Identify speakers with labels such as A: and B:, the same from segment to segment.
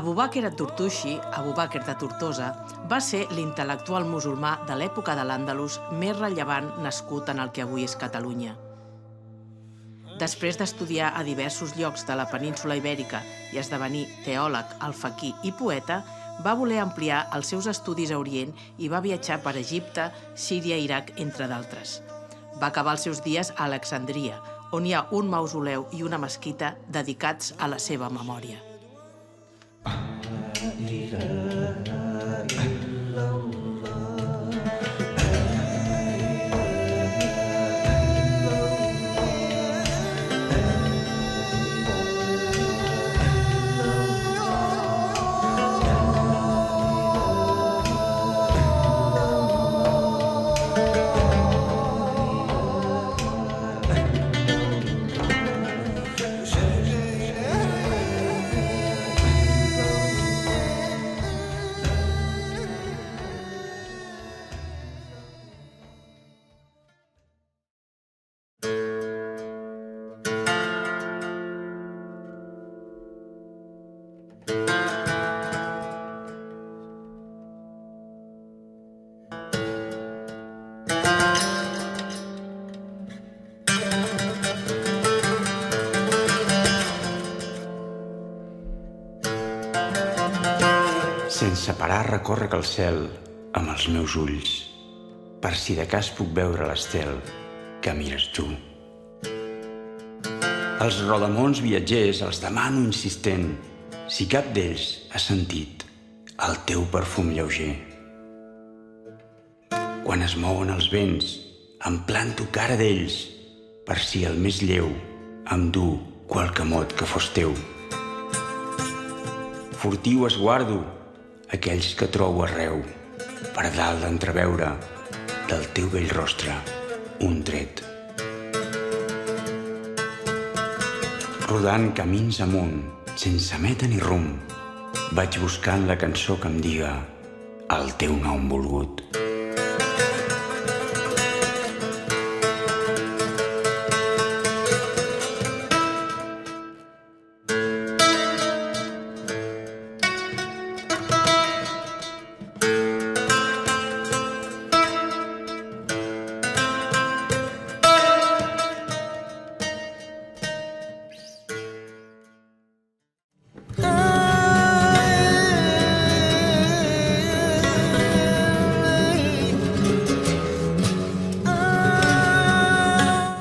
A: Abu Bakr at-Turtushi, Abu Bakr de Tortosa, va ser l'intel·lectual musulmà de l'època de l'Àndalus més rellevant nascut en el que avui és Catalunya. Després d'estudiar a diversos llocs de la península Ibèrica i esdevenir teòleg, alfaquí i poeta, va voler ampliar els seus estudis a Orient i va viatjar per Egipte, Síria i Iraq, entre d'altres. Va acabar els seus dies a Alexandria, on hi ha un mausoleu i una mesquita dedicats a la seva memòria.
B: Sense parar recórrec el cel amb els meus ulls, per si de cas puc veure l'estel que mires tu. Els rodamons viatgers els demano insistent si cap d'ells ha sentit el teu perfum lleuger. Quan es mouen els vents, em planto cara d'ells, per si el més lleu em du qualque mot que fos teu. Furtiu esguardo aquells que trobo arreu, per dalt d'entreveure del teu bell rostre un tret. Rodant camins amunt, sense meta ni rumb, vaig buscant la cançó que em diga el teu nom volgut.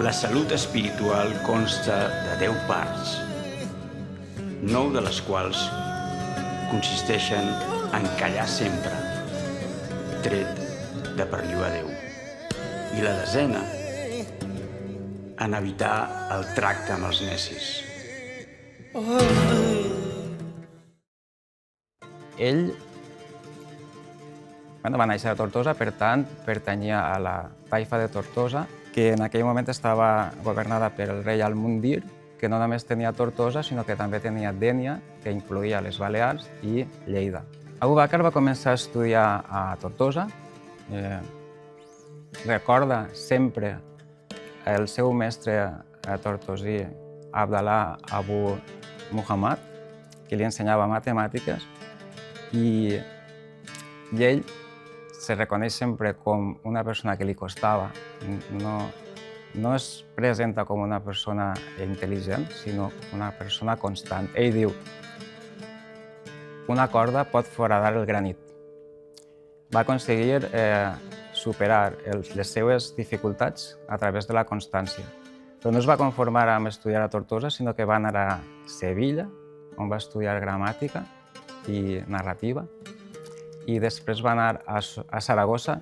B: La salut espiritual consta de 10 parts, 9 de les quals consisteixen en callar sempre, tret de perllor a Déu, i la 10a en evitar el tracte amb els necis.
C: Ell va néixer a Tortosa, per tant, pertanyia a la taifa de Tortosa, que en aquell moment estava governada per el rei Al-Mundir, que no només tenia Tortosa, sinó que també tenia Dénia, que incloïa les Balears, i Lleida. Abu Bakr va començar a estudiar a Tortosa. Recorda sempre el seu mestre tortosí, Abdallah Abu Muhammad, que li ensenyava matemàtiques, i ell se reconeix sempre com una persona que li costava. No es presenta com una persona intel·ligent, sinó una persona constant. Ell diu, una corda pot foradar el granit. Va aconseguir superar les seues dificultats a través de la constància. Però no es va conformar amb estudiar a Tortosa, sinó que va anar a Sevilla, on va estudiar gramàtica i narrativa, i després va anar a Saragossa,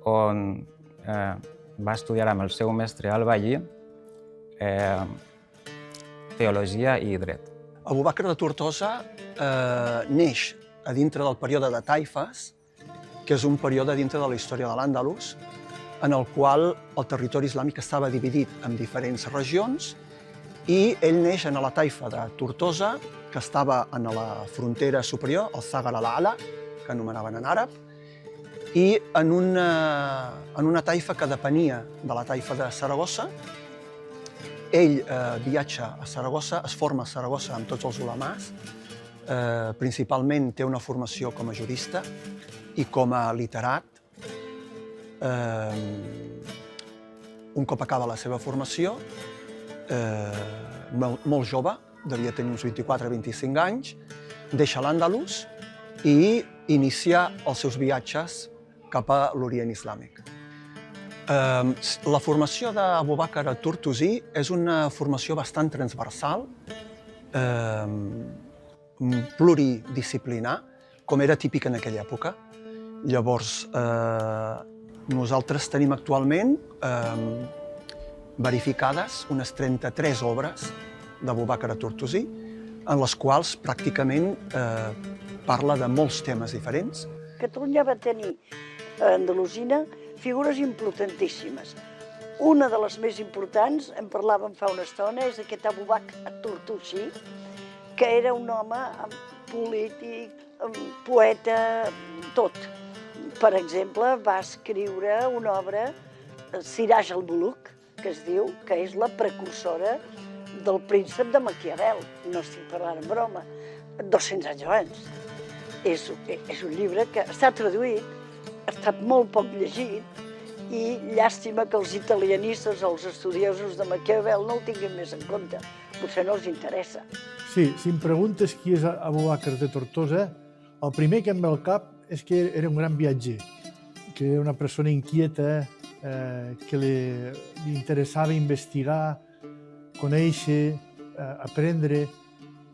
C: on va estudiar amb el seu mestre Al-Bailly teologia i dret.
D: Abu Bakr de Tortosa neix a dintre del període de Taifes, que és un període dintre de la història de l'Àndalus, en el qual el territori islàmic estava dividit en diferents regions, i ell neix en la taifa de Tortosa, que estava en la frontera superior, el Zagar al-Ala, que anomenaven en àrab, i en una taifa que depenia de la taifa de Saragossa. Ell viatja a Saragossa, es forma a Saragossa amb tots els ulamàs, Principalment té una formació com a jurista i com a literat. Un cop acaba la seva formació, molt jove, devia tenir uns 24-25 anys, deixa l'Àndalus i inicia els seus viatges cap a l'Orient Islàmic. La formació d'Abu Bakr at-Turtusi és una formació bastant transversal, pluridisciplinar, com era típic en aquella època. Llavors, nosaltres tenim actualment verificades unes 33 obres d'Abu Bakr at-Turtusi, en les quals pràcticament parla de molts temes diferents.
E: Catalunya va tenir a Andalusina figures importantíssimes. Una de les més importants, en parlàvem fa una estona, és aquest Abu Bakr at-Turtusi, que era un home polític, poeta, tot. Per exemple, va escriure una obra, Siraj al-Muluk, que es diu que és la precursora del príncep de Maquiavel. No estic parlant en broma, 200 anys abans. És un llibre que està traduït, ha estat molt poc llegit i llàstima que els italianistes o els estudiosos de Maquiavel no el tinguin més en compte. Potser no els interessa.
F: Sí, si em preguntes qui és Abu Bakr de Tortosa, el primer que em ve al cap és que era un gran viatger, que era una persona inquieta, que li interessava investigar, conèixer, aprendre,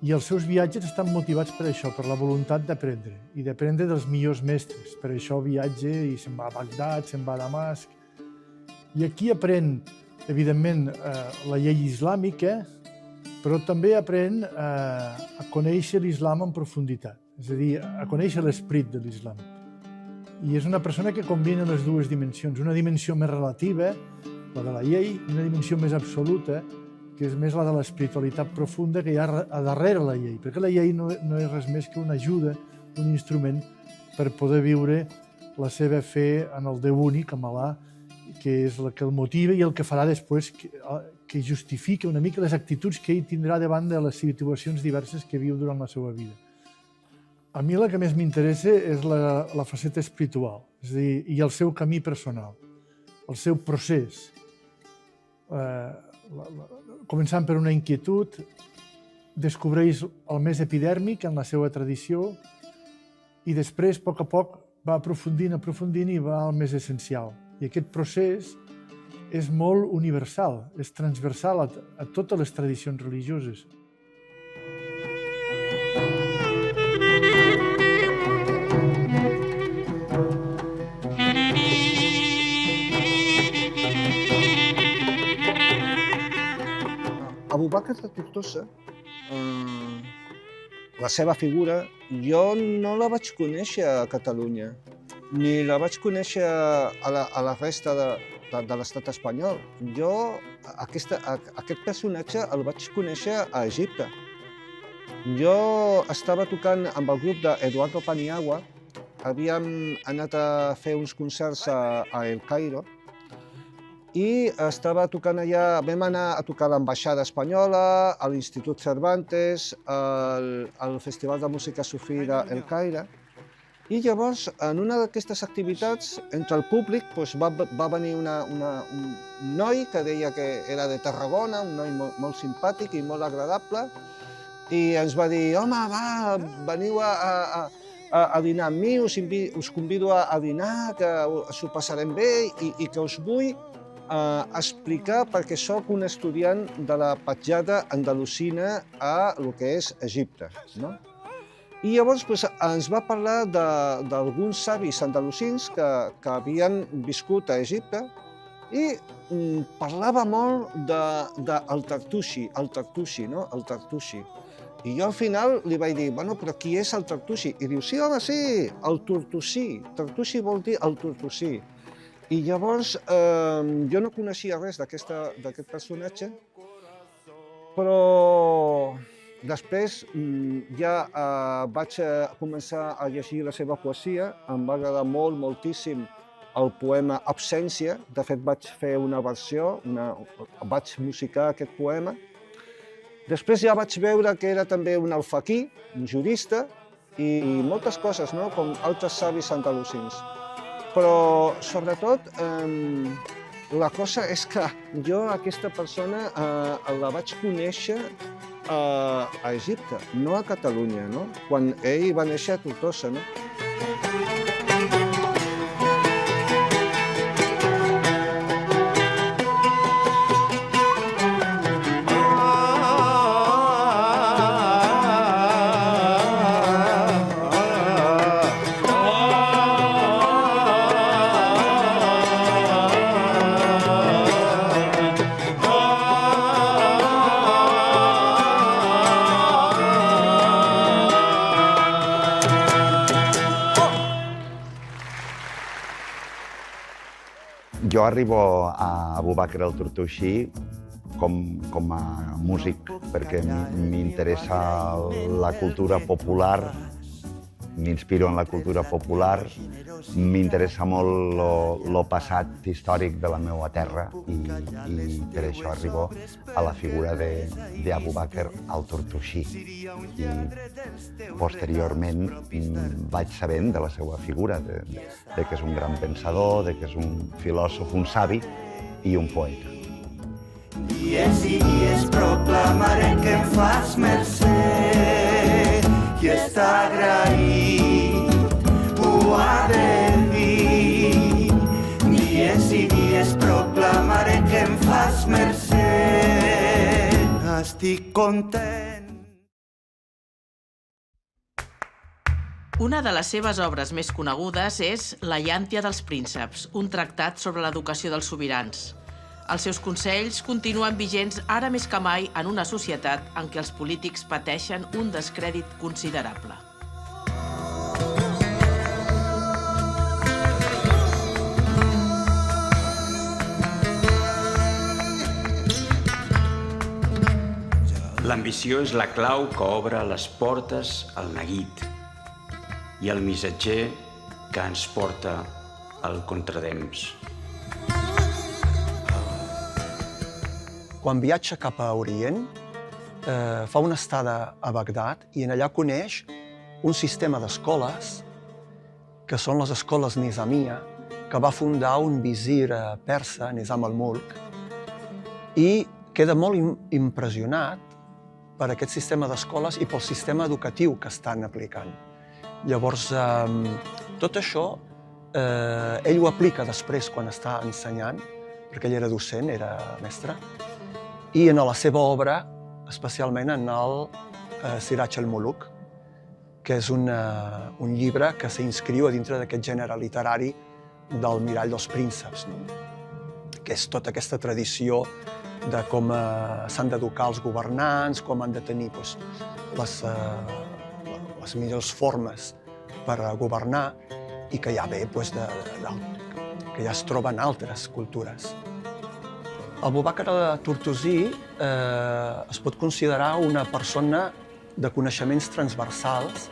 F: i els seus viatges estan motivats per això, per la voluntat d'aprendre, i d'aprendre dels millors mestres. Per això viatja i se'n va a Bagdad, se'n va a Damasc. I aquí aprèn, evidentment, la llei islàmica, però també aprèn a conèixer l'islam en profunditat, és a dir, a conèixer l'esperit de l'islam. I és una persona que combina les dues dimensions, una dimensió més relativa, la de la llei, i una dimensió més absoluta, que és més la de l'espiritualitat profunda que hi ha a darrere la llei, perquè la llei no és res més que una ajuda, un instrument per poder viure la seva fe en el Déu únic, en Allà, que és el que el motiva i el que farà després que justifica una mica les actituds que ell tindrà davant de les situacions diverses que viu durant la seva vida. A mi la que més m'interessa és la faceta espiritual, és a dir, i el seu camí personal, el seu procés. Començant per una inquietud, descobreix el més epidèrmic en la seva tradició i després, a poc, va aprofundint i va al més essencial. I aquest procés és molt universal, és transversal a totes les tradicions religioses.
G: Abu Bakr at-Tortosa, la seva figura, jo no la vaig conèixer a Catalunya, ni la vaig conèixer a la resta de l'estat espanyol. Jo aquest personatge el vaig conèixer a Egipte. Jo estava tocant amb el grup d'Eduardo Paniagua, havíem anat a fer uns concerts a El Cairo, i estava tocant allà, vam anar a tocar a l'Ambaixada Espanyola, a l'Institut Cervantes, al Festival de Música Sufí d'El Caire. I llavors, en una d'aquestes activitats, entre el públic, va venir un noi que deia que era de Tarragona, un noi molt simpàtic i molt agradable, i ens va dir: home, va, veniu a dinar amb mi, us convido a dinar, que s'ho passarem bé i que us vull explicar perquè sóc un estudiant de la petjada andalusina a el que és Egipte. I llavors ens va parlar d'alguns savis andalusins que havien viscut a Egipte i parlava molt del Tartushi, el Tartushi. I jo al final li vaig dir: bueno, però qui és el Tartushi? I diu: sí, home, sí, el Tortosí. Tartushi vol dir el Tortosí. I llavors jo no coneixia res d'aquest personatge, però després ja vaig començar a llegir la seva poesia. Em va agradar moltíssim el poema Absència. De fet, vaig fer una versió, vaig musicar aquest poema. Després ja vaig veure que era també un alfaquí, un jurista, i moltes coses, no? Com altres savis andalusins. Però, sobretot, la cosa és que jo aquesta persona la vaig conèixer a Egipte, no a Catalunya, no? Quan ell va néixer a Tortosa, no?
H: Jo arribo a Abu Bakr al-Tortoixí com a músic, perquè m'interessa la cultura popular, m'inspiro en la cultura popular, m'interessa molt el passat històric de la meva terra i per això arribo a la figura d'Abu Bakr al-Tortoixí. I posteriorment vaig sabent de la seva figura, de que és un gran pensador, de que és un filòsof, un savi i un poeta.
I: Dies i dies proclamaré que em fas mercè i està agraït, ho ha de dir. Dies i dies proclamaré que em fas mercè, estic content.
A: Una de les seves obres més conegudes és La llàntia dels prínceps, un tractat sobre l'educació dels sobirans. Els seus consells continuen vigents ara més que mai en una societat en què els polítics pateixen un descrèdit considerable.
B: L'ambició és la clau que obre les portes al neguit i el missatger que ens porta al contratemps.
D: Quan viatja cap a Orient, fa una estada a Bagdad i en allà coneix un sistema d'escoles, que són les escoles Nizamia, que va fundar un visir persa, Nizam al-Mulk, i queda molt impressionat per aquest sistema d'escoles i pel sistema educatiu que estan aplicant. Llavors, tot això, ell ho aplica després quan està ensenyant, perquè ell era docent, era mestre, i en la seva obra, especialment en el Siraj al-Muluk, que és un llibre que s'inscriu a dintre d'aquest gènere literari del mirall dels prínceps, que és tota aquesta tradició de com s'han d'educar els governants, com han de tenir les millors formes per governar i que ja ve que ja es troben altres cultures. Abu Bakr al-Tortosi es pot considerar una persona de coneixements transversals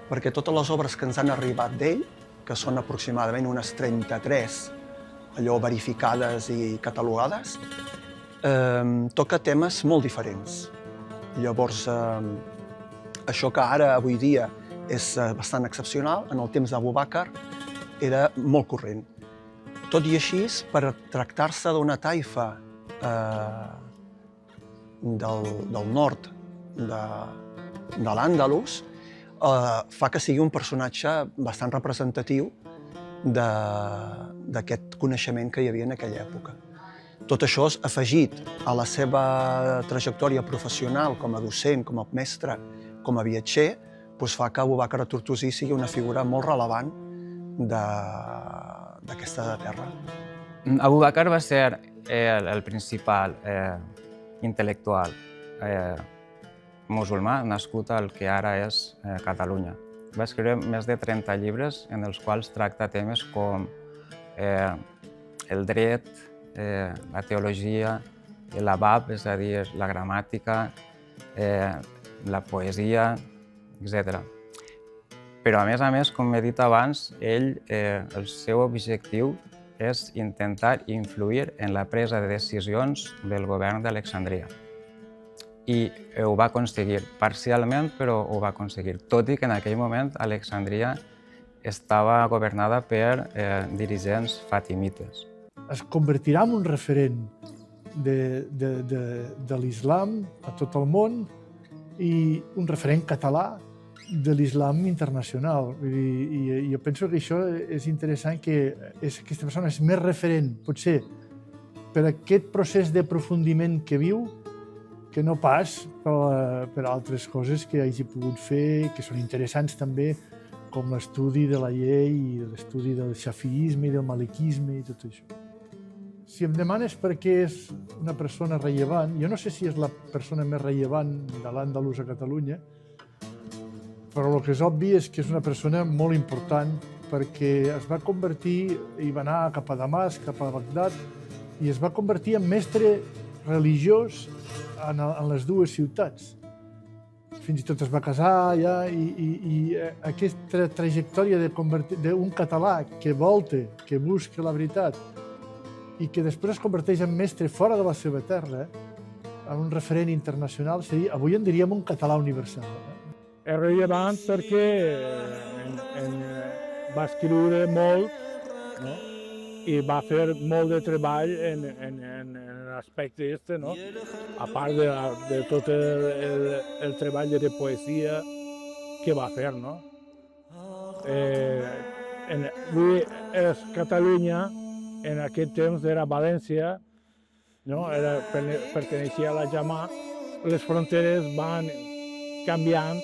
D: perquè totes les obres que ens han arribat d'ell, que són aproximadament unes 33, allò verificades i catalogades, toca temes molt diferents. Llavors, això que ara, avui dia, és bastant excepcional, en el temps d'Abu Bakr era molt corrent. Tot i així, per tractar-se d'una taifa del nord de l'Àndalus, fa que sigui un personatge bastant representatiu d'aquest coneixement que hi havia en aquella època. Tot això afegit a la seva trajectòria professional com a docent, com a mestre, com a viatger, fa que Abu Bakr al-Tortosi sigui una figura molt rellevant d'aquesta terra.
C: Abu Bakr va ser el principal intel·lectual musulmà nascut al que ara és Catalunya. Va escriure més de 30 llibres en els quals tracta temes com el dret, la teologia, l'abab, és a dir, la gramàtica, la poesia, etc. Però, a més, com he dit abans, el seu objectiu és intentar influir en la presa de decisions del govern d'Alexandria. i ho va aconseguir parcialment, però ho va aconseguir, tot i que en aquell moment Alexandria estava governada per dirigents fatimites.
F: Es convertirà en un referent de l'islam a tot el món i un referent català de l'islam internacional. I jo penso que això és interessant, que aquesta persona és més referent, potser, per aquest procés d'aprofundiment que viu, que no pas per altres coses que hagi pogut fer, que són interessants també, com l'estudi de la llei i l'estudi del xafiisme i del maliquisme i tot això. Si em demanes per què és una persona rellevant, jo no sé si és la persona més rellevant de l'Àndalus a Catalunya, però el que és obvi és que és una persona molt important perquè es va convertir i va anar cap a Damasc, cap a Bagdad, i es va convertir en mestre religiós en les dues ciutats. Fins i tot es va casar ja, i aquesta trajectòria d'un català que volta, que busca la veritat, i que després es converteix en mestre fora de la seva terra, en un referent internacional, avui en diríem un català universal.
J: És rellevant perquè va escriure molt, no? I va fer molt de treball en l'aspecte aquest, no? A part de tot el treball de poesia que va fer, no? Avui és Catalunya, en aquest temps era València, no? Perteneixia a la Jamà, les fronteres van canviant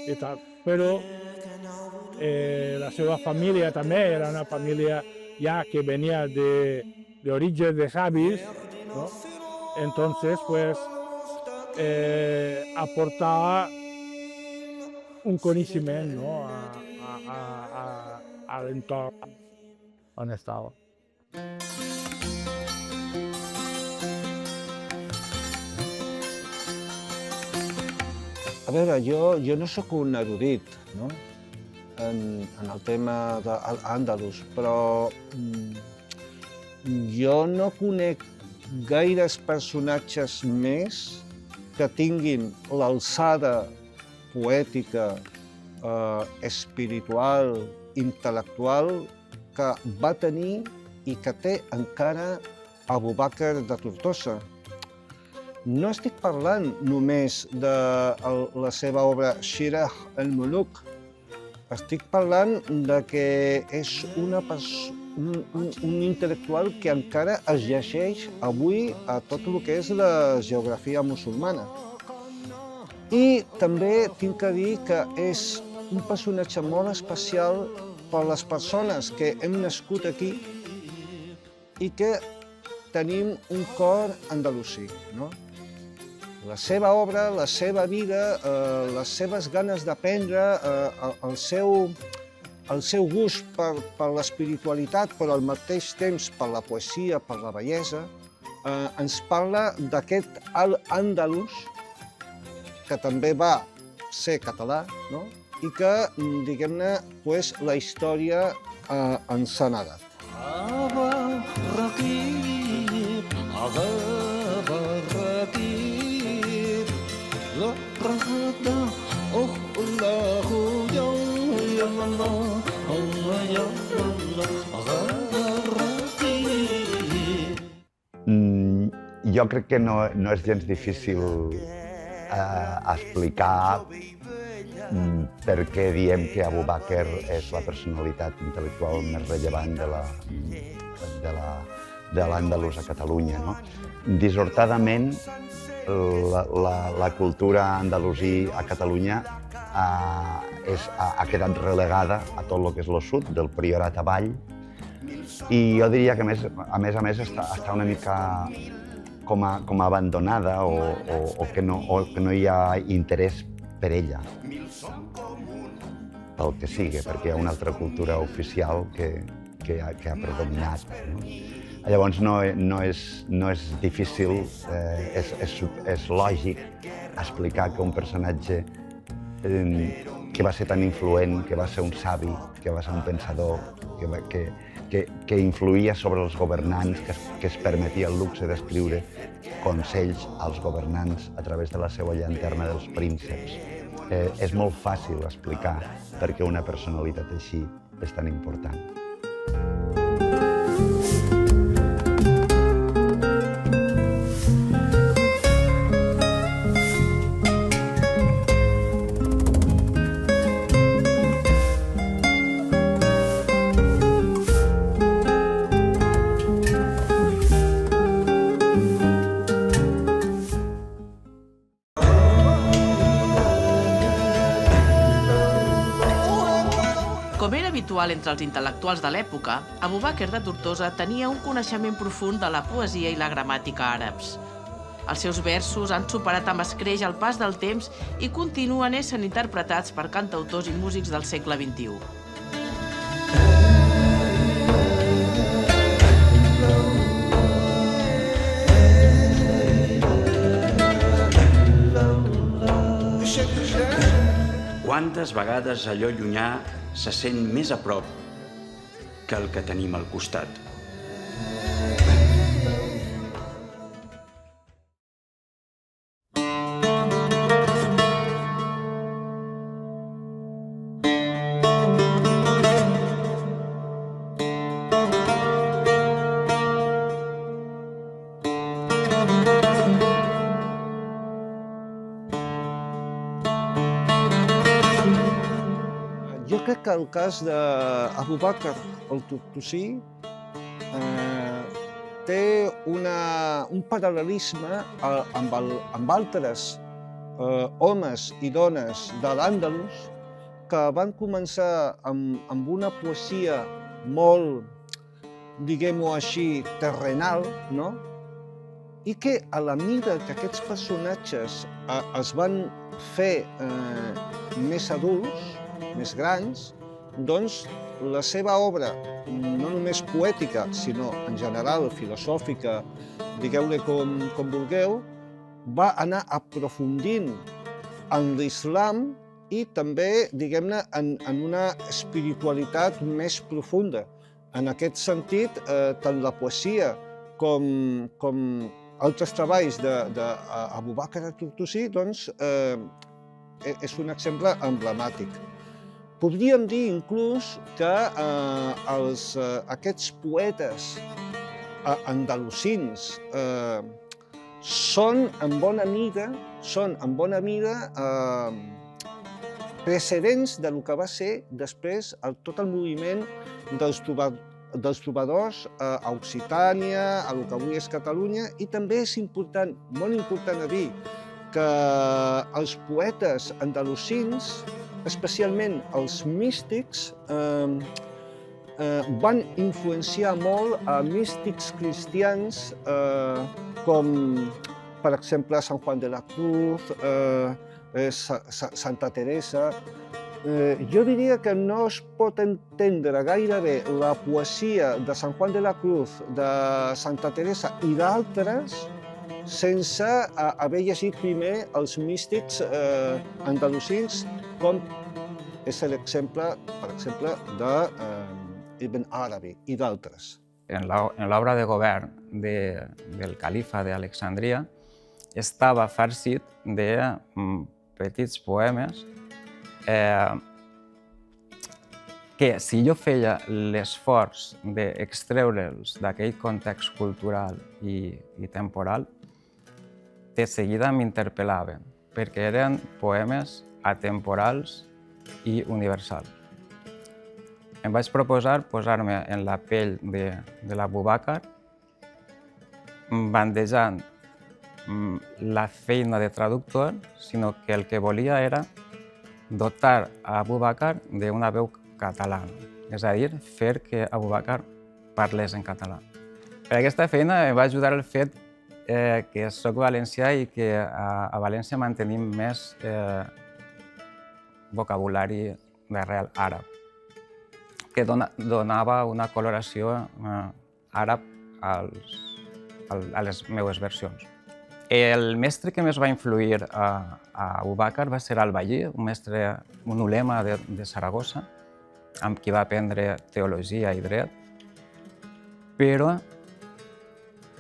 J: i tal, però la seva família també era una família ja que venia d'orígens de savis, ¿no? Entonces, pues, aportava un coneixement, ¿no? a l'entorn on estava.
G: A veure, jo no sóc un erudit, no? En el tema de l'Àndalus, però jo no conec gaires personatges més que tinguin l'alçada poètica, espiritual, intel·lectual que va tenir i que té encara Abu Bakr de Tortosa. No estic parlant només de la seva obra Shirah al-Muluk. Estic parlant de que és un intel·lectual que encara es llegeix avui a tot el que és la geografia musulmana. I també tinc que dir que és un personatge molt especial per les persones que hem nascut aquí i que tenim un cor andalusí, no? La seva obra, la seva vida, les seves ganes d'aprendre, el seu gust per l'espiritualitat, però al mateix temps per la poesia, per la bellesa, ens parla d'aquest Al-Àndalus, que també va ser català, no? I que, diguem-ne, la història ens ha negat.
H: Jo crec que no és gens difícil explicar per què diem que Abu Bakr és la personalitat intel·lectual més rellevant de l'Àndalus a Catalunya, no? Dissortadament, la cultura andalusí a Catalunya ha quedat relegada a tot el que és el sud, del Priorat avall, i jo diria que a més està una mica com abandonada o que no hi ha interès per ella, pel que sigui, perquè hi ha una altra cultura oficial que ha predominat. Llavors no és difícil, és lògic explicar que un personatge que va ser tan influent, que va ser un savi, que va ser un pensador, que influïa sobre els governants, que es permetia el luxe d'escriure consells als governants a través de la seva llanterna dels prínceps. És molt fàcil explicar per què una personalitat així és tan important.
A: Com era habitual entre els intel·lectuals de l'època, Abu Bakr de Tortosa tenia un coneixement profund de la poesia i la gramàtica àrabs. Els seus versos han superat amb escreix el pas del temps i continuen essent interpretats per cantautors i músics del segle XXI.
B: Quantes vegades allò llunyà se sent més a prop que el que tenim al costat.
G: Jo crec que el cas d'Abu Bakr el Tortosí té un paral·lelisme amb altres homes i dones de l'Àndalus que van començar amb una poesia molt, diguem-ho així, terrenal, no? I que a la mida que aquests personatges es van fer més adults, més grans, doncs la seva obra, no només poètica, sinó en general filosòfica, digueu-ne com vulgueu, va anar aprofundint en l'islam i també, diguem-ne, en una espiritualitat més profunda. En aquest sentit, tant la poesia com altres treballs d'Abu Bakr al-Tortosí, doncs, és un exemple emblemàtic. Podríem dir inclús que aquests poetes andalusins són en bona mida precedents del que va ser després tot el moviment dels trobadors a Occitània, a lo que avui és Catalunya, i també és important, molt important a dir, que els poetes andalusins, especialment els místics, van influenciar molt a místics cristians com, per exemple, Sant Juan de la Cruz, Santa Teresa. Jo diria que no es pot entendre gaire bé la poesia de Sant Juan de la Cruz, de Santa Teresa i d'altres sense haver llegit primer els místics andalusins, com és l'exemple, per exemple, d'Ibn Arabi i d'altres.
C: En l'obra de govern del califa d'Alexandria estava farcit de petits poemes que, si jo feia l'esforç d'extreure'ls d'aquell context cultural i temporal, de seguida m'interpel·laven, perquè eren poemes atemporals i universals. Em vaig proposar posar-me en la pell de l'Abu Bakr, bandejant la feina de traductor, sinó que el que volia era dotar a Abu Bakr d'una veu catalana, és a dir, fer que Abu Bakr parlés en català. Per aquesta feina em va ajudar el fet que soc valencià i que a València mantenim més vocabulari d'arrel àrab, que donava una coloració àrab a les meves versions. El mestre que més va influir a Abu Bakr va ser Al-Ballí, un ulema de Saragossa, amb qui va aprendre teologia i dret, però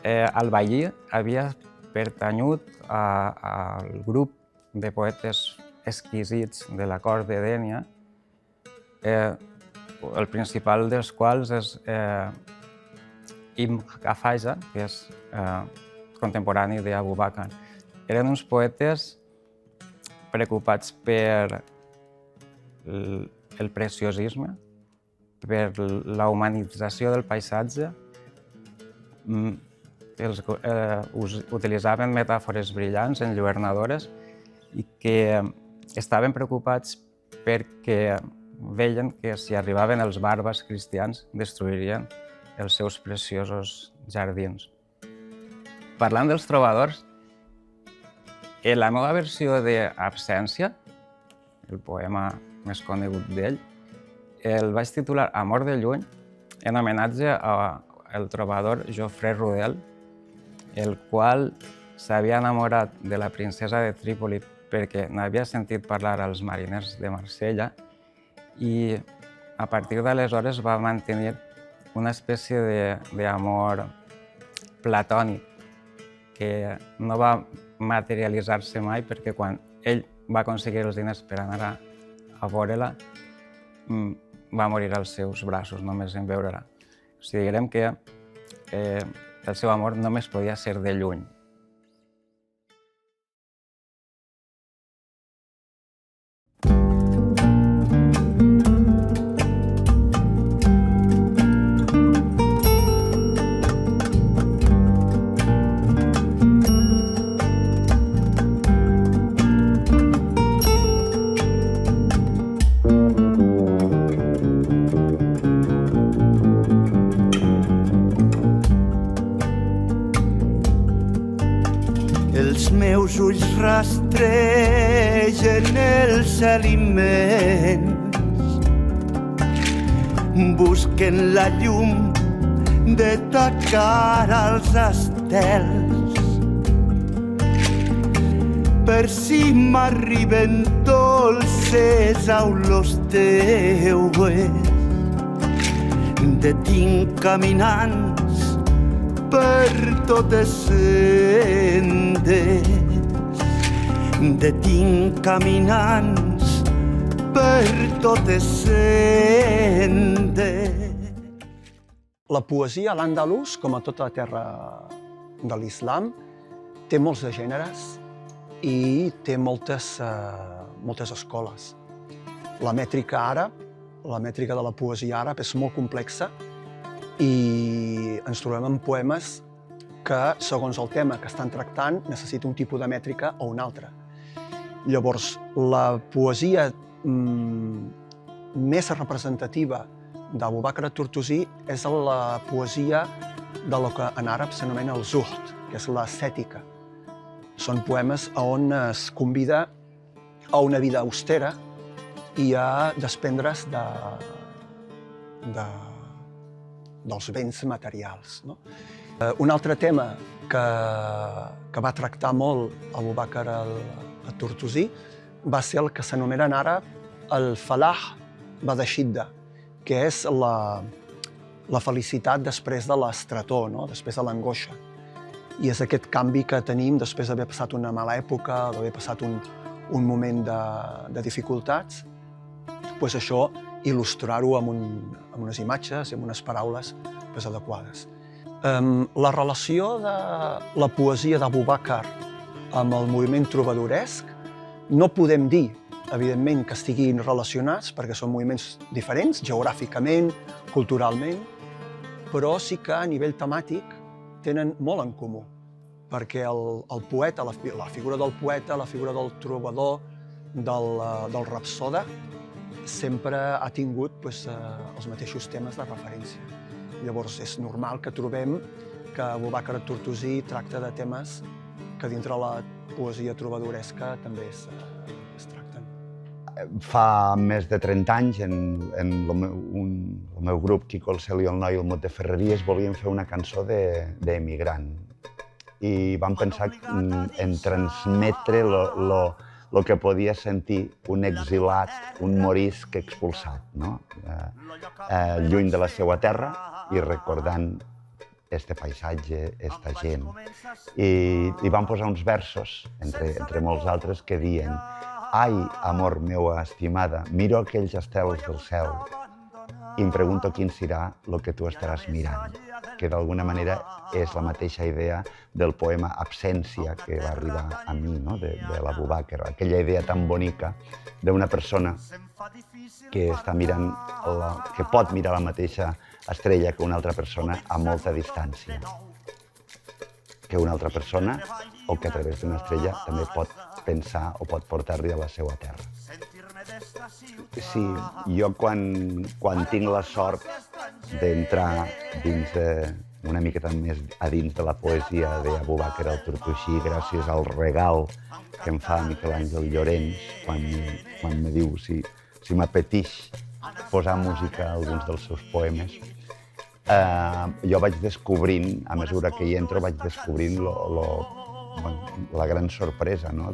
C: el Vallí havia pertanyut al grup de poetes exquisits de la cort de Dénia, el principal dels quals és Ibn Hafaja, que és contemporani d'Abu Bakr. Eren uns poetes preocupats per el preciosisme, per la humanització del paisatge. Utilitzaven metàfores brillants, enlluernadores, i que estaven preocupats perquè veien que si arribaven els bàrbars cristians destruirien els seus preciosos jardins. Parlant dels trobadors, en la meva versió d'Absència, el poema més conegut d'ell, el vaig titular Amor de lluny, en homenatge al trobador Jofré Rudel, el qual s'havia enamorat de la princesa de Trípoli perquè n'havia sentit parlar als mariners de Marsella i a partir d'aleshores va mantenir una espècie d'amor platònic que no va materialitzar-se mai perquè quan ell va aconseguir els diners per anar a veure-la va morir als seus braços només en veure-la. O sigui, diguem que el seu amor només podia ser de lluny.
I: Els meus ulls rastregen els aliments, busquen la llum de tocar als estels. Per si m'arriben dolces olors teues, detinc caminants per totes sendes. Detinc caminants per totes sendes.
D: La poesia a l'Àndalus, com a tota la terra de l'islam, té molts de gèneres i té moltes escoles. La mètrica àrab, la mètrica de la poesia àrab és molt complexa i ens trobem amb poemes que, segons el tema que estan tractant, necessita un tipus de mètrica o un altre. Llavors, la poesia més representativa d'Abu Bakr at-Turtusi és la poesia de lo que en àrab s'anomena el zuhd, que és l'ascètica. Són poemes on es convida a una vida austera i a desprendre's dels béns materials. Un altre tema que va tractar molt Abu Bakr at-Turtusi va ser el que s'anomena en àrab el falah ba'da shidda, que és la felicitat després de l'estretor, després de l'angoixa. I és aquest canvi que tenim després d'haver passat una mala època, d'haver passat un moment de dificultats, doncs això il·lustrar-ho amb unes imatges i amb unes paraules adequades. La relació de la poesia d'Abu Bakr amb el moviment trobadoresc no podem dir, evidentment, que estiguin relacionats perquè són moviments diferents, geogràficament, culturalment, però sí que a nivell temàtic tenen molt en comú, perquè el poeta, la figura del poeta, la figura del trobador, del rapsoda, sempre ha tingut els mateixos temes de referència. Llavors és normal que trobem que Abu Bakr at-Turtusi tracta de temes que dintre la poesia trobadoresca també es tracten.
H: Fa més de 30 anys, en el meu grup, Quico el Cel i el Noi i el Mot de Ferreries, volíem fer una cançó d'emigrant. I vam pensar en transmetre el que podia sentir un exilat, un morisc expulsat, lluny de la seva terra i recordant este paisatge, esta gent. I li van posar uns versos, entre molts altres, que diuen: «Ai, amor meua estimada, miro aquells estels del cel i em pregunto quin serà el que tu estaràs mirant», que d'alguna manera és la mateixa idea del poema Absència que va arribar a mi, no? de l'Abu Bakr, aquella idea tan bonica d'una persona que està mirant, que pot mirar la mateixa estrella que una altra persona a molta distància. Que una altra persona, o que a través d'una estrella també pot pensar o pot portar-li a la seva terra. Sí, jo quan tinc la sort d'entrar dins una miqueta més a dins de la poesia d'Abu Bakr el-Tortoixí, gràcies al regal que em fa Miquel Àngel Llorens, quan me diu si m'apeteix posar música a alguns dels seus poemes, jo vaig descobrint, a mesura que hi entro, vaig descobrint la gran sorpresa, no?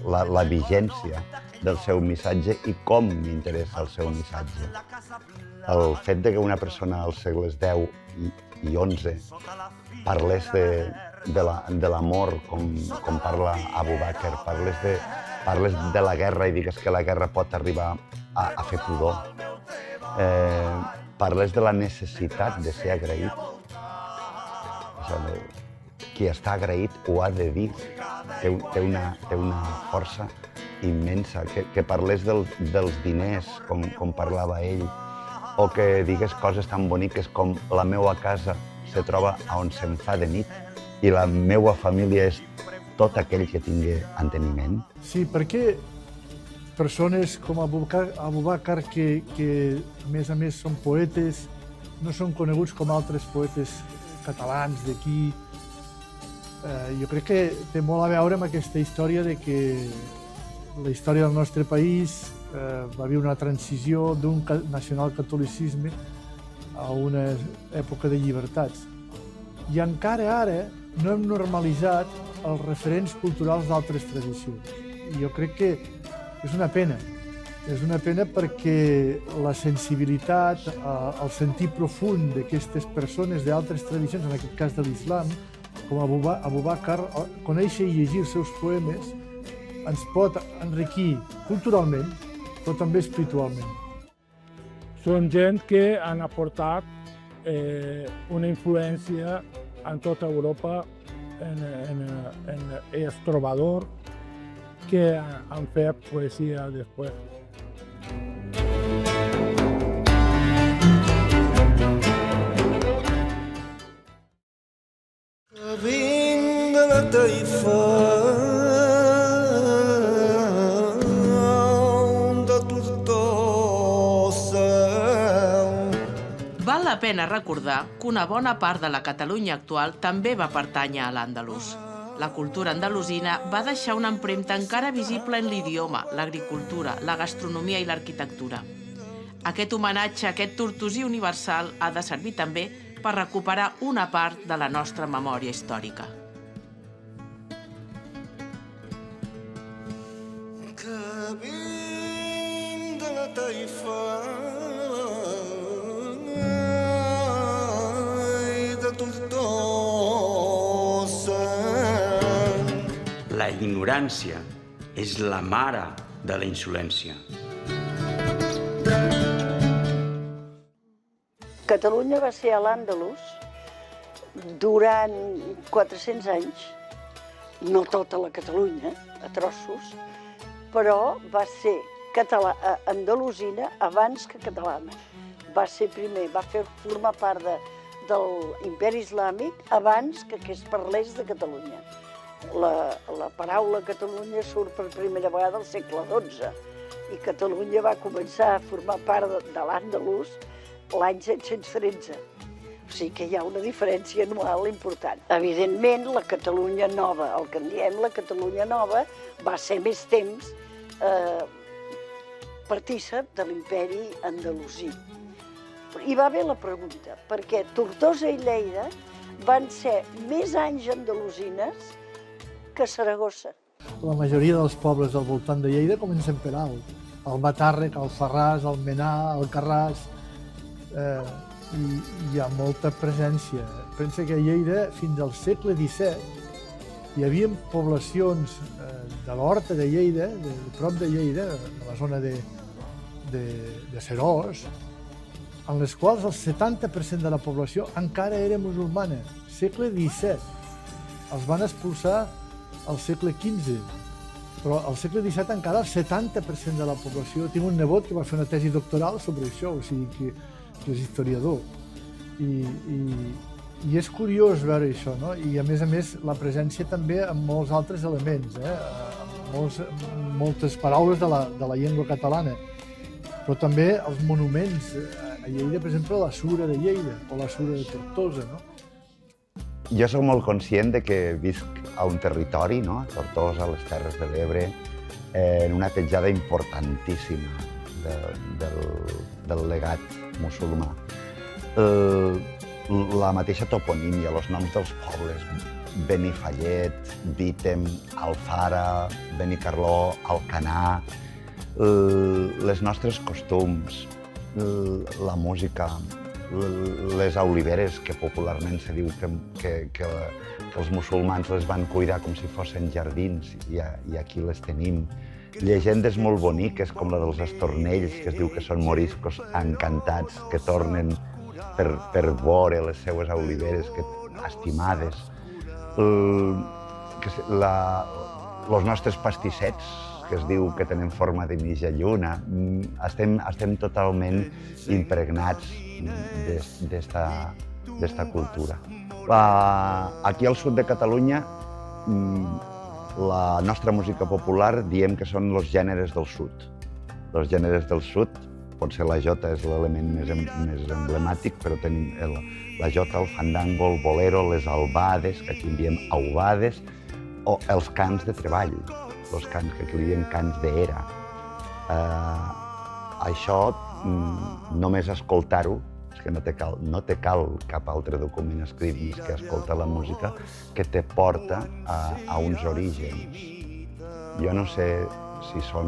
H: La vigència del seu missatge i com m'interessa el seu missatge. El fet que una persona als segles X i XI parlés de l'amor com parla Abu Bakr, parles de la guerra i digues que la guerra pot arribar a fer pudor, parles de la necessitat de ser agraït. Qui està agraït ho ha de dir, té una força immensa. Que parles dels diners, com parlava ell, o que digues coses tan boniques com la meua casa se troba on se'm fa de nit i la meua família és tot aquell que tingui enteniment.
F: Sí, perquè persones com Abu Bakr, que a més són poetes, no són coneguts com altres poetes catalans d'aquí. Jo crec que té molt a veure amb aquesta història de que la història del nostre país va viure una transició d'un nacionalcatolicisme a una època de llibertats. I encara ara no hem normalitzat els referents culturals d'altres tradicions. I jo crec que és una pena. És una pena perquè la sensibilitat, el sentir profund d'aquestes persones d'altres tradicions, en aquest cas de l'islam, com Abu Bakr, conèixer i llegir els seus poemes ens pot enriquir culturalment, però també espiritualment.
J: Són gent que han aportat una influència en tota Europa, en els trobadors que han fet poesia després.
I: Vinc de la taifa de Tortosa.
A: Val la pena recordar que una bona part de la Catalunya actual també va pertànyer a l'Àndalus. La cultura andalusina va deixar una empremta encara visible en l'idioma, l'agricultura, la gastronomia i l'arquitectura. Aquest homenatge a aquest tortosí universal ha de servir també per recuperar una part de la nostra memòria històrica.
I: Que vinc de la taifa de Tortosa.
B: La ignorància és la mare de la insolència.
E: Catalunya va ser a l'Àndalus durant 400 anys, no tota la Catalunya, a trossos, però va ser andalusina abans que catalana. Va ser primer, va formar part de l'Imperi Islàmic abans que es parlés de Catalunya. La paraula Catalunya surt per primera vegada al segle XII i Catalunya va començar a formar part de l'Àndalus l'any 713. O sigui que hi ha una diferència anual important. Evidentment, la Catalunya Nova, el que en diem la Catalunya Nova, va ser més temps partícip de l'imperi andalusí. Hi va haver la pregunta, perquè Tortosa i Lleida van ser més anys andalusines que Saragossa.
F: La majoria dels pobles al voltant de Lleida comencen per alt. El Matàrrec, el Farràs, el Menà, el Carràs. hi ha molta presència. Pensa que a Lleida, fins al segle XVII, hi havia poblacions de l'Horta de Lleida, de prop de Lleida, de la zona de Seròs, en les quals el 70% de la població encara era musulmana. Segle XVII. Els van expulsar al segle XV, però al segle XVII encara el 70% de la població... Tinc un nebot que va fer una tesi doctoral sobre això, o sigui que és historiador. I és curiós veure això, no? I a més, la presència també amb molts altres elements, moltes paraules de la llengua catalana, però també els monuments. A Lleida, per exemple, la Sura de Lleida o la Sura de Tortosa, no?
H: Jo soc molt conscient de que visc a un territori, no? A Tortosa, a les Terres de l'Ebre, en una petjada importantíssima del legat musulmà. La mateixa toponímia, els noms dels pobles, Benifallet, Vítem, Alfara, Benicarló, Alcanar, les nostres costums, la música, les oliveres, que popularment se diu que els musulmans les van cuidar com si fossin jardins, i aquí les tenim. Llegendes molt boniques, com la dels estornells, que es diu que són moriscos encantats, que tornen per veure les seues oliveres estimades. Els nostres pastissets, que es diu que tenen forma de mitja lluna, estem totalment impregnats d'esta cultura. Aquí al sud de Catalunya, la nostra música popular diem que són els gèneres del sud. Els gèneres del sud, potser la jota és l'element més emblemàtic, però tenim la jota, el fandango, el bolero, les albades, que aquí en diem aubades, o els cants de treball, els cants que aquí diem cants d'era. Això, només escoltar-ho, és que no te cal cap altre document escrit més que escoltar la música, que te porta a uns orígens. Jo no sé si són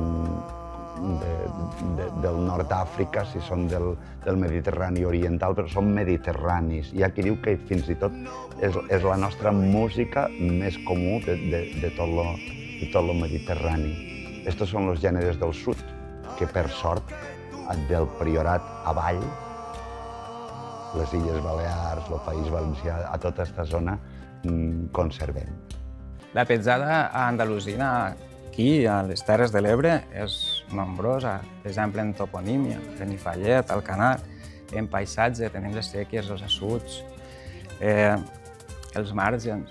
H: del nord d'Àfrica, si són del Mediterrani oriental, però són mediterranis. Hi ha qui diu que fins i tot és la nostra música més comú de tot el Mediterrani. Estos són els gèneres del sud, que per sort, del Priorat avall, les Illes Balears, el País Valencià, a tota aquesta zona, conservem.
C: La petjada andalusina aquí, a les Terres de l'Ebre, és nombrosa. Per exemple, en toponímia, Benifallet, Alcanar, en paisatge tenim les séquies, els assuts, els màrgens,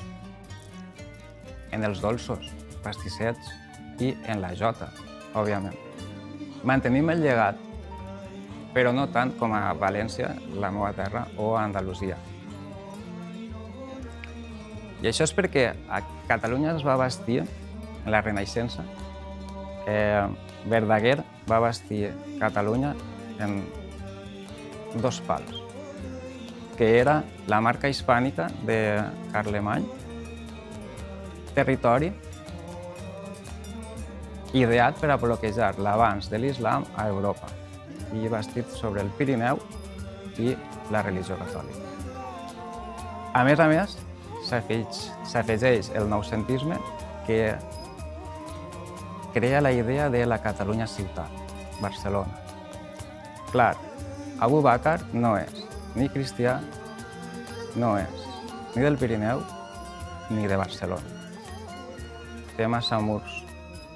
C: en els dolços, pastissets i en la jota, òbviament. Mantenim el llegat, però no tant com a València, la meva terra, o a Andalusia. I això és perquè a Catalunya es va bastir, en la Renaixença, Verdaguer va bastir Catalunya en dos pals, que era la marca hispànica de Carlemany, territori ideat per a bloquejar l'avanç de l'islam a Europa i bastit sobre el Pirineu i la religió catòlica. A més, s'afegeix el noucentisme, que crea la idea de la Catalunya ciutat, Barcelona. Clar, Abu Bakar no és ni cristià, no és ni del Pirineu ni de Barcelona. Té massa murs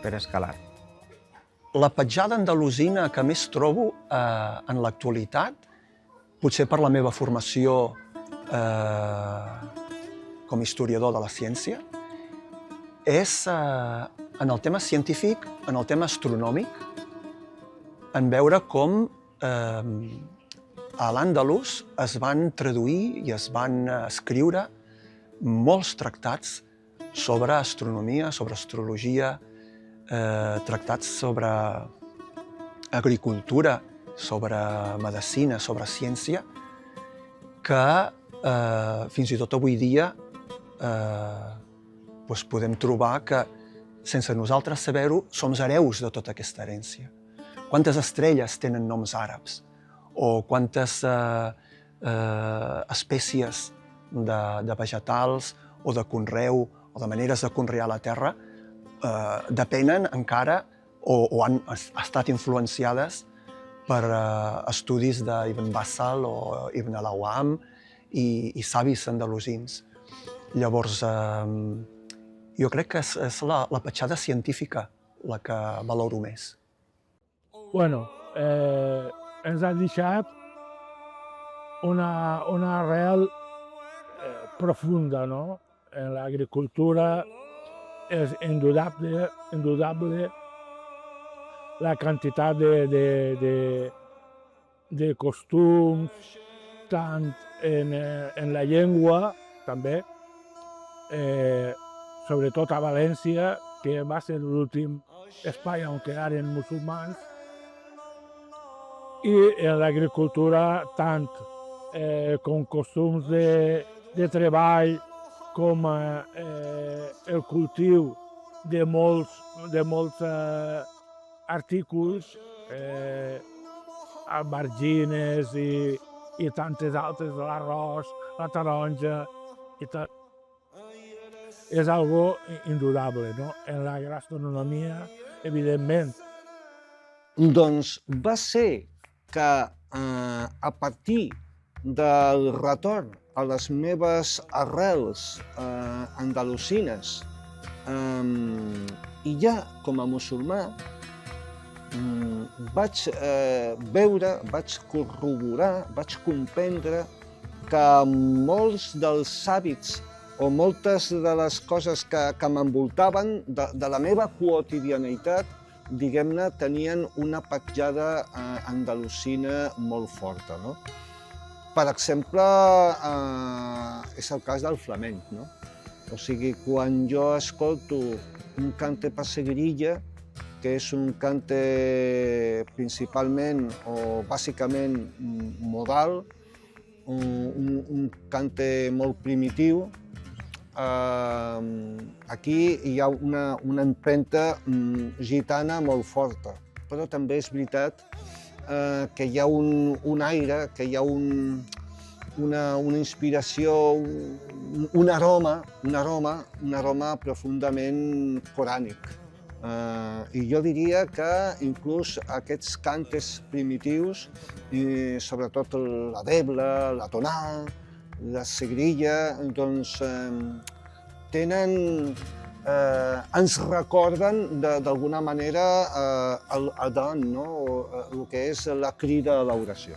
C: per escalar.
D: La petjada andalusina que més trobo en l'actualitat, potser per la meva formació com a historiador de la ciència, és en el tema científic, en el tema astronòmic, en veure com a l'Àndalus es van traduir i es van escriure molts tractats sobre astronomia, sobre astrologia, tractats sobre agricultura, sobre medicina, sobre ciència, que fins i tot avui dia podem trobar que, sense nosaltres saber-ho, som hereus de tota aquesta herència. Quantes estrelles tenen noms àrabs? O quantes espècies de vegetals o de conreu o de maneres de conrear la terra depenen encara o han estat influenciades per estudis d'Ibn Bassal o Ibn al-Awam i savis andalusins. Llavors, jo crec que és la petjada científica la que valoro més.
J: Bueno, ens ha deixat una arrel profunda, no? En l'agricultura és indudable la quantitat de costums, tant en la llengua, també, sobretot a València, que va ser l'últim espai on quedaren musulmans, i en l'agricultura tant com costums de treball, com el cultiu de molts artículs, albergines i tantes altres, l'arròs, la taronja i tot. És algo indudable, no? En la gastronomia, evidentment.
G: Doncs va ser que a partir del retorn a les meves arrels andalusines i ja com a musulmà vaig veure, vaig corroborar, vaig comprendre que molts dels hàbits o moltes de les coses que m'envoltaven de la meva quotidianitat, diguem-ne, tenien una petjada andalusina molt forta, no? Per exemple, és el cas del flamenc, no? O sigui, quan jo escolto un cante passegrilla, que és un cante principalment o bàsicament modal, un cante molt primitiu, aquí hi ha una empremta gitana molt forta, però també és veritat que hi ha un aire, que hi ha una inspiració, un aroma profundament corànic. I jo diria que inclús aquests cantes primitius, sobretot la debla, la tonal, la segrilla, doncs tenen, ens recorden d'alguna manera l'adhan, no? El que és la crida a l'oració.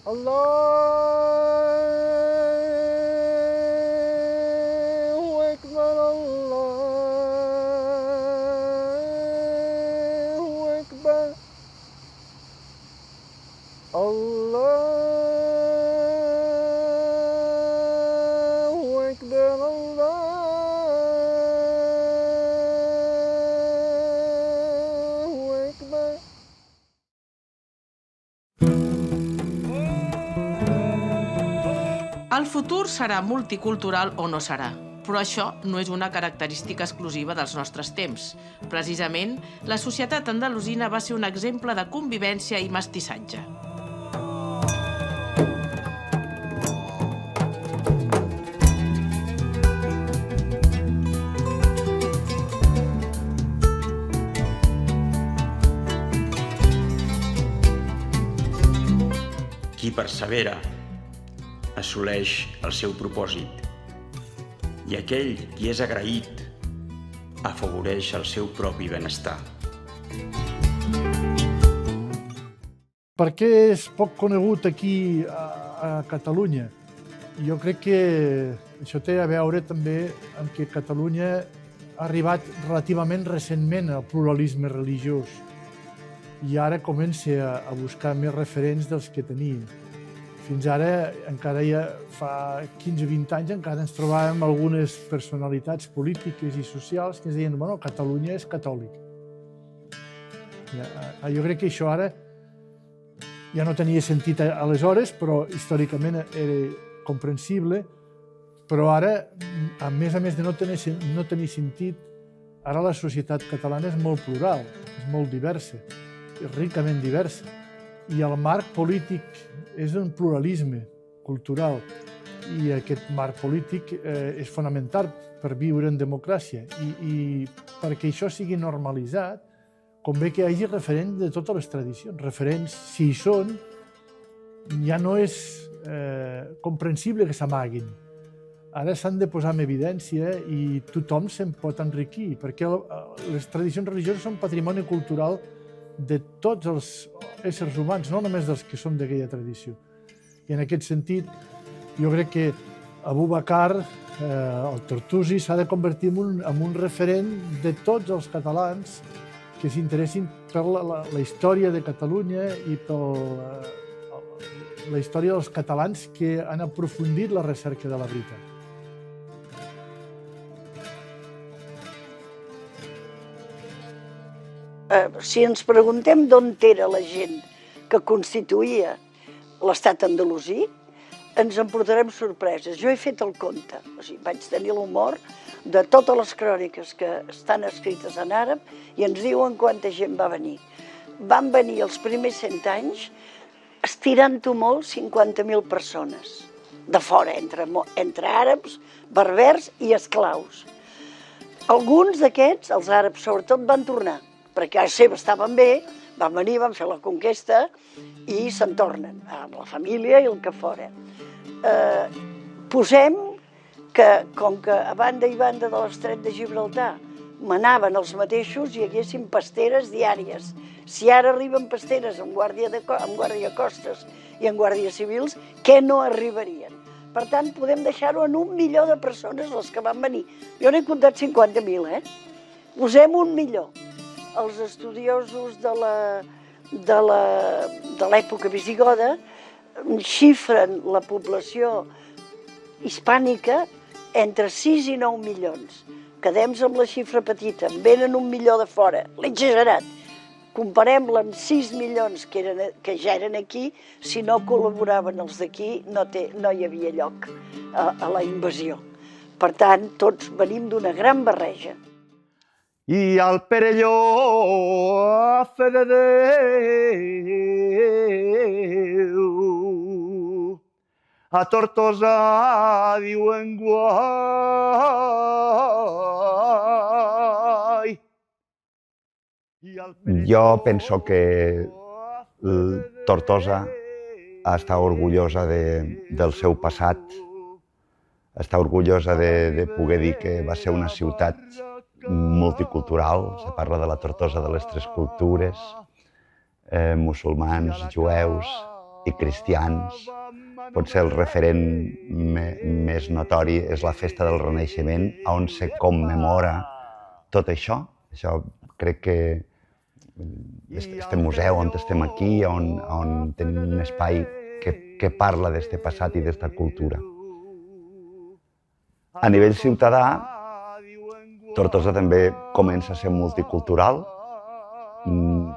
G: Allahu Akbar, Allahu Akbar, Allahu Akbar, Allahu Akbar.
A: El futur serà multicultural o no serà, però això no és una característica exclusiva dels nostres temps. Precisament, la societat andalusina va ser un exemple de convivència i mestissatge.
B: Qui persevera assoleix el seu propòsit i aquell qui és agraït afavoreix el seu propi benestar.
F: Per què és poc conegut aquí a Catalunya? Jo crec que això té a veure també amb que Catalunya ha arribat relativament recentment al pluralisme religiós i ara comença a buscar més referents dels que tenia. Fins ara, encara ja fa 15-20 anys, encara ens trobàvem algunes personalitats polítiques i socials que ens deien bueno, Catalunya és catòlic. Jo crec que això ara ja no tenia sentit aleshores, però històricament era comprensible, però ara, a més de no tenir sentit, ara la societat catalana és molt plural, és molt diversa, és ricament diversa. I el marc polític és un pluralisme cultural i aquest marc polític és fonamental per viure en democràcia. I perquè això sigui normalitzat, convé que hi hagi referents de totes les tradicions. Referents, si hi són, ja no és comprensible que s'amaguin. Ara s'han de posar en evidència i tothom se'n pot enriquir, perquè les tradicions religioses són patrimoni cultural de tots els éssers humans, no només dels que som d'aquella tradició. I en aquest sentit, jo crec que Abubakar, el Tortusi, s'ha de convertir en un referent de tots els catalans que s'interessin per la història de Catalunya i per la història dels catalans que han aprofundit la recerca de la veritat.
E: Si ens preguntem d'on era la gent que constituïa l'estat andalusí, ens emportarem sorpreses. Jo he fet el compte, o sigui, vaig tenir l'humor de totes les cròniques que estan escrites en àrab i ens diuen quanta gent va venir. Van venir els primers 100 anys, estirant-ho molt, 50.000 persones, de fora, entre àrabs, berbers i esclaus. Alguns d'aquests, els àrabs sobretot, van tornar, perquè a seva estaven bé, van venir, van fer la conquesta i se'n tornen, amb la família i el que fora. Posem que, com que a banda i banda de l'estret de Gibraltar manaven els mateixos, hi haguessin pasteres diàries. Si ara arriben pasteres amb guàrdia costes i amb guàrdies civils, què no arribarien? Per tant, podem deixar-ho en 1 milió de persones les que van venir. Jo n'he comptat 50.000, Posem 1 milió. Els estudiosos de l'època visigoda xifren la població hispànica entre 6 i 9 milions. Quedem amb la xifra petita, en venen 1 milió de fora, l'he exagerat. Comparem-la amb 6 milions que ja eren aquí, si no col·laboraven els d'aquí no hi havia lloc a la invasió. Per tant, tots venim d'una gran barreja.
H: I al Perelló a fe de Déu, a Tortosa diuen guai. Jo penso que Tortosa està orgullosa del seu passat, està orgullosa de poder dir que va ser una ciutat multicultural, se parla de la Tortosa de les 3 cultures, musulmans, jueus i cristians. Potser el referent més notori és la Festa del Renaixement, on se commemora tot això. Això crec que este museu on estem aquí, on tenim un espai que parla d'este passat i d'esta cultura. A nivell ciutadà, Tortosa també comença a ser multicultural,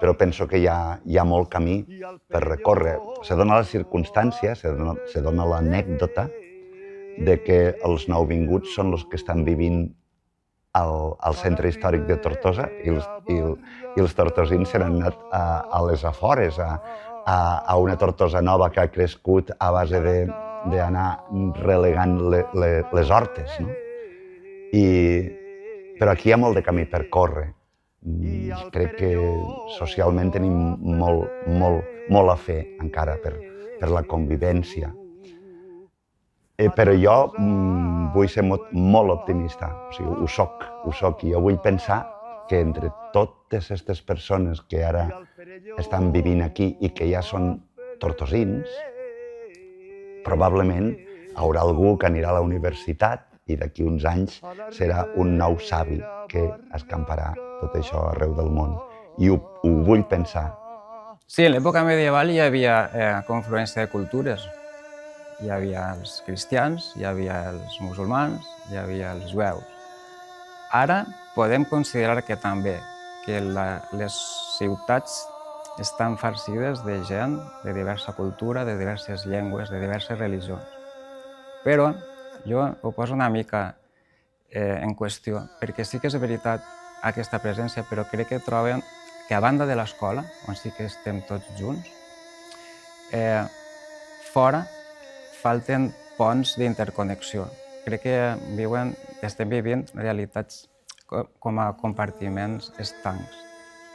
H: però penso que hi ha molt camí per recórrer. Se dona la circumstància, se dona l'anècdota de que els nouvinguts són els que estan vivint al centre històric de Tortosa i els tortosins se n'han anat a les afores, a una Tortosa nova que ha crescut a base d'anar relegant les hortes. Però aquí hi ha molt de camí per córrer. Crec que socialment tenim molt a fer encara per la convivència. Però jo vull ser molt optimista, ho soc, i jo vull pensar que entre totes aquestes persones que ara estan vivint aquí i que ja són tortosins, probablement hi haurà algú que anirà a la universitat i d'aquí uns anys serà un nou savi que escamparà tot això arreu del món. I ho vull pensar.
C: Sí, en l'època medieval hi havia confluència de cultures. Hi havia els cristians, hi havia els musulmans, hi havia els jueus. Ara podem considerar que també que les ciutats estan farcides de gent de diversa cultura, de diverses llengües, de diverses religions. Però jo ho poso una mica en qüestió, perquè sí que és veritat aquesta presència, però crec que troben que a banda de l'escola, on sí que estem tots junts, fora falten ponts d'interconnexió. Crec que estem vivint realitats com a compartiments estancs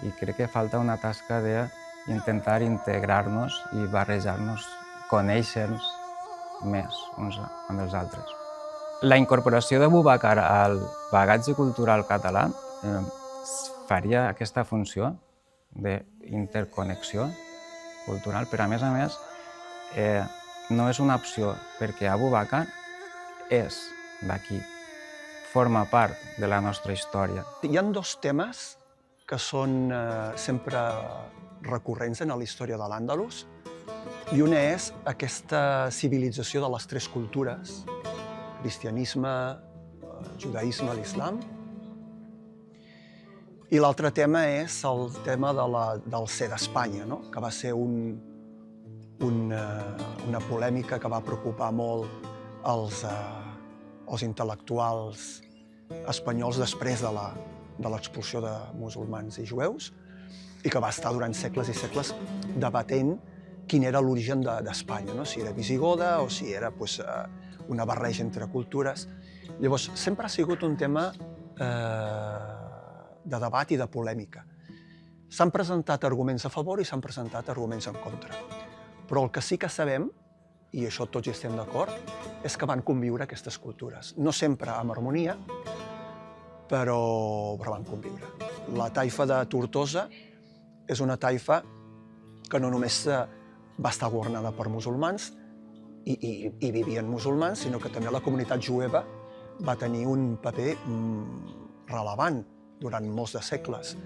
C: i crec que falta una tasca d'intentar integrar-nos i barrejar-nos, conèixer-nos més uns amb els altres. La incorporació de Abubakar al bagatge cultural català faria aquesta funció d'interconnexió cultural, però a més no és una opció perquè Abubakar és d'aquí, forma part de la nostra història.
D: Hi ha dos temes que són sempre recurrents en la història de l'Àndalus, i una és aquesta civilització de les tres cultures, cristianisme, judaisme, l'islam, i l'altre tema és el tema del ser d'Espanya, que va ser una polèmica que va preocupar molt els intel·lectuals espanyols després de l'expulsió de musulmans i jueus i que va estar durant segles i segles debatent quin era l'origen d'Espanya, si era visigoda o si era una barreja entre cultures. Llavors, sempre ha sigut un tema de debat i de polèmica. S'han presentat arguments a favor i s'han presentat arguments en contra. Però el que sí que sabem, i això tots hi estem d'acord, és que van conviure aquestes cultures. No sempre amb harmonia, però van conviure. La taifa de Tortosa és una taifa que no només va estar governada per musulmans i vivien musulmans, sinó que també la comunitat jueva va tenir un paper rellevant durant molts de segles.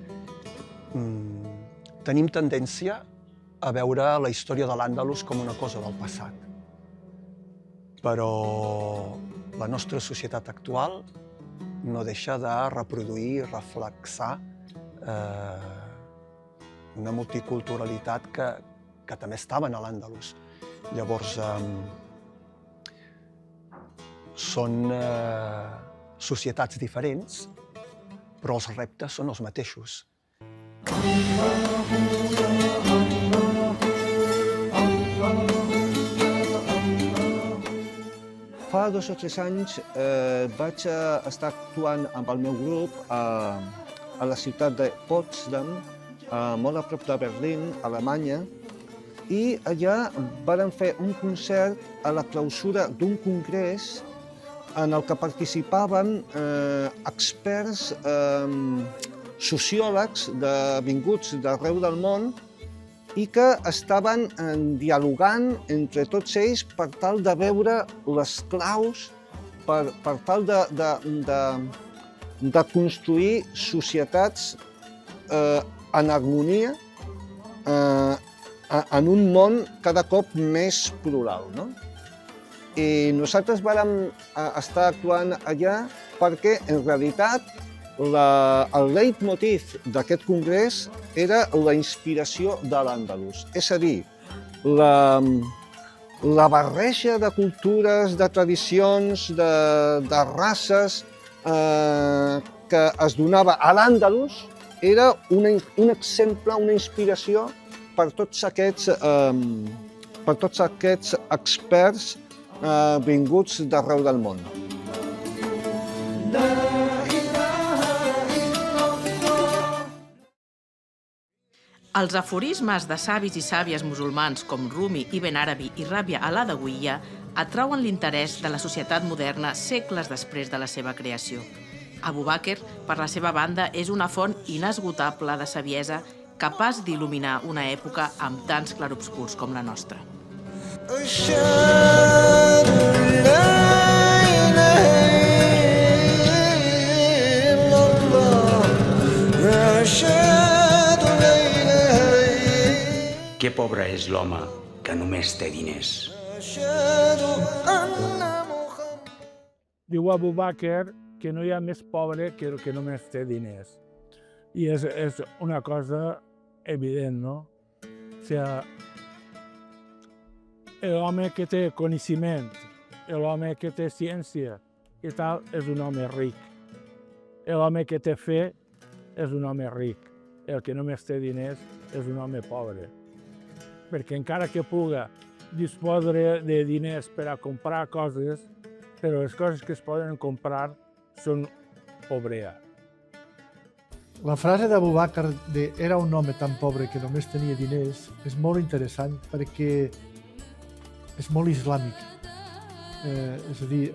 D: Tenim tendència a veure la història de l'Àndalus com una cosa del passat. Però la nostra societat actual no deixa de reproduir i reflexar una multiculturalitat que també estaven a l'Àndalus. Llavors, són societats diferents, però els reptes són els mateixos.
G: Fa 2 o 3 anys vaig estar actuant amb el meu grup a la ciutat de Potsdam, molt a prop de Berlín, Alemanya, i allà vàrem fer un concert a la clausura d'un congrés en el que participaven experts sociòlegs vinguts d'arreu del món i que estaven dialogant entre tots ells per tal de veure les claus, per tal de construir societats en harmonia en un món cada cop més plural. I nosaltres vàrem estar actuant allà perquè, en realitat, el leitmotiv d'aquest congrés era la inspiració de l'Àndalus. És a dir, la barreja de cultures, de tradicions, de races que es donava a l'Àndalus era un exemple, una inspiració per tots aquests experts vinguts d'arreu del món.
A: Els aforismes de savis i sàvies musulmans com Rumi, Ibn Arabi i Ràbia al-Adawiyya atrauen l'interès de la societat moderna segles després de la seva creació. Abubakar, per la seva banda, és una font inesgotable de saviesa capaç d'il·luminar una època amb tants clarobscurs com la nostra.
B: Que pobre és l'home que només té diners.
J: Diu Abubakar que no hi ha més pobre que el que només té diners. I és una cosa evident, no? O sigui, l'home que té coneixement, l'home que té ciència i tal, és un home ric. L'home que té fe és un home ric. El que només té diners és un home pobre. Perquè encara que puga disposar de diners per a comprar coses, però les coses que es poden comprar són pobrea.
F: La frase d'Abu Bakr de «era un home tan pobre que només tenia diners» és molt interessant perquè és molt islàmic. És a dir,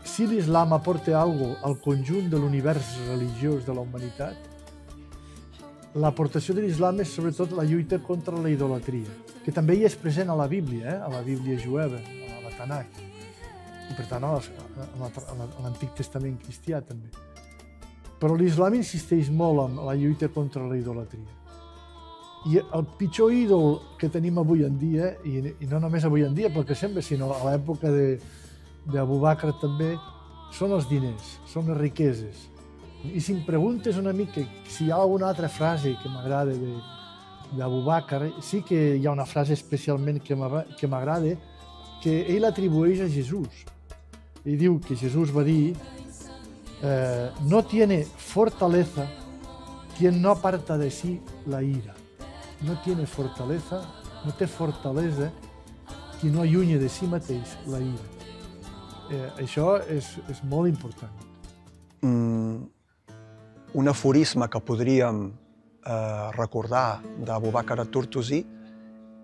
F: si l'islam aporta alguna cosa al conjunt de l'univers religiós de la humanitat, l'aportació de l'islam és sobretot la lluita contra la idolatria, que també hi és present a la Bíblia, a la Bíblia jueva, a la Tanakh, i per tant a l'Antic Testament cristià també. Però l'islam insisteix molt en la lluita contra la idolatria. I el pitjor ídol que tenim avui en dia, i no només avui en dia pel que sembla, sinó a l'època d'Abu Bakr també, són els diners, són les riqueses. I si em preguntes una mica si hi ha alguna altra frase que m'agrada d'Abu Bakr, sí que hi ha una frase especialment que m'agrada, que ell atribueix a Jesús. Ell diu que Jesús va dir «No tiene fortaleza quien no aparta de sí la ira». No tiene fortaleza, no té fortalesa qui no allunya de si mateix la ira. Això és molt important.
D: Un aforisme que podríem recordar d'Abu Bakr at-Turtusi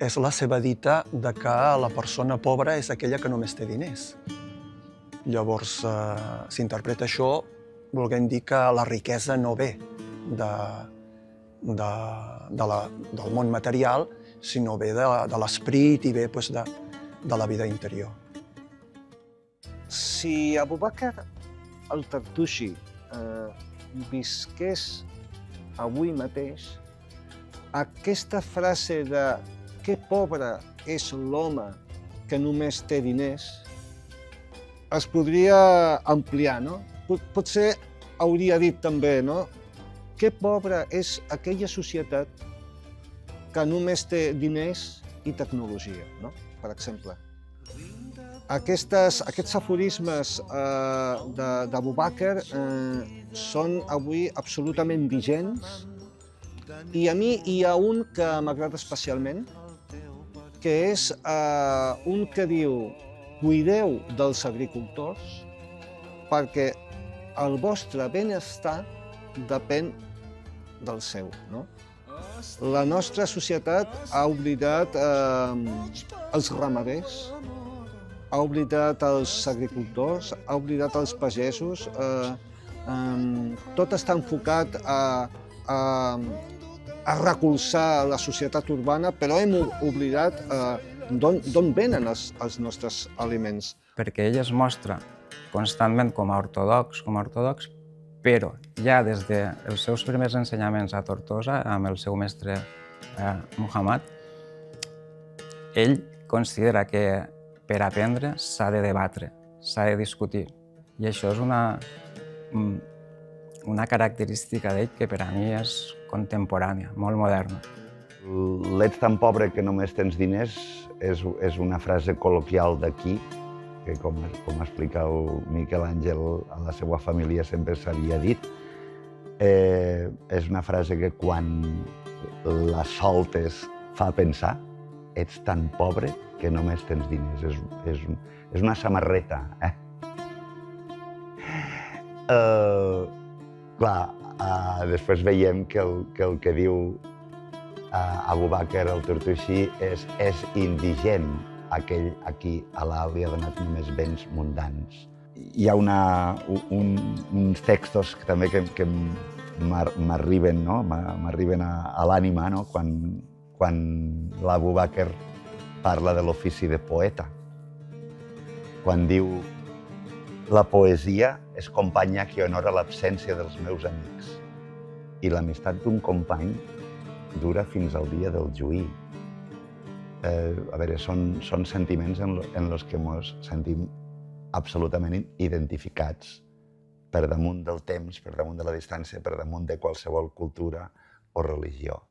D: és la seva dita de que la persona pobra és aquella que només té diners. Llavors, s'interpreta això volent dir que la riquesa no ve del món material, sinó ve de l'esperit i ve de la vida interior.
G: Si Abu Bakr al-Tartushi visqués avui mateix, aquesta frase de «que pobre és l'home que només té diners» es podria ampliar, no? Potser hauria dit també, no? Que pobra és aquella societat que només té diners i tecnologia, no? Per exemple. Aquests aforismes d'Abu Bakr són avui absolutament vigents i a mi hi ha un que m'agrada especialment, que és un que diu «Cuideu dels agricultors perquè el vostre benestar depèn del seu». La nostra societat ha oblidat els ramaders, ha oblidat els agricultors, ha oblidat els pagesos. Tot està enfocat a recolzar la societat urbana, però hem oblidat d'on venen els nostres aliments.
C: Perquè ell es mostra constantment com a ortodox, però ja des dels seus primers ensenyaments a Tortosa, amb el seu mestre Muhammad, ell considera que per aprendre s'ha de debatre, s'ha de discutir. I això és una característica d'ell que per a mi és contemporània, molt moderna.
H: L'ets tan pobre que només tens diners és una frase col·loquial d'aquí, que com explica el Miquel Àngel, a la seva família sempre s'havia dit. És una frase que quan la soltes fa pensar, ets tan pobre que només tens diners. És una samarreta. Clar, després veiem que el que diu Abu Bakr al-Tartushi és indigent, aquell a qui Allà li ha donat només béns mundans. Hi ha uns textos també que m'arriben a l'ànima quan l'Abu Bakr parla de l'ofici de poeta. Quan diu «La poesia és companya que honora l'absència dels meus amics i l'amistat d'un company dura fins al dia del juí». A veure, són sentiments en els que ens sentim absolutament identificats per damunt del temps, per damunt de la distància, per damunt de qualsevol cultura o religió.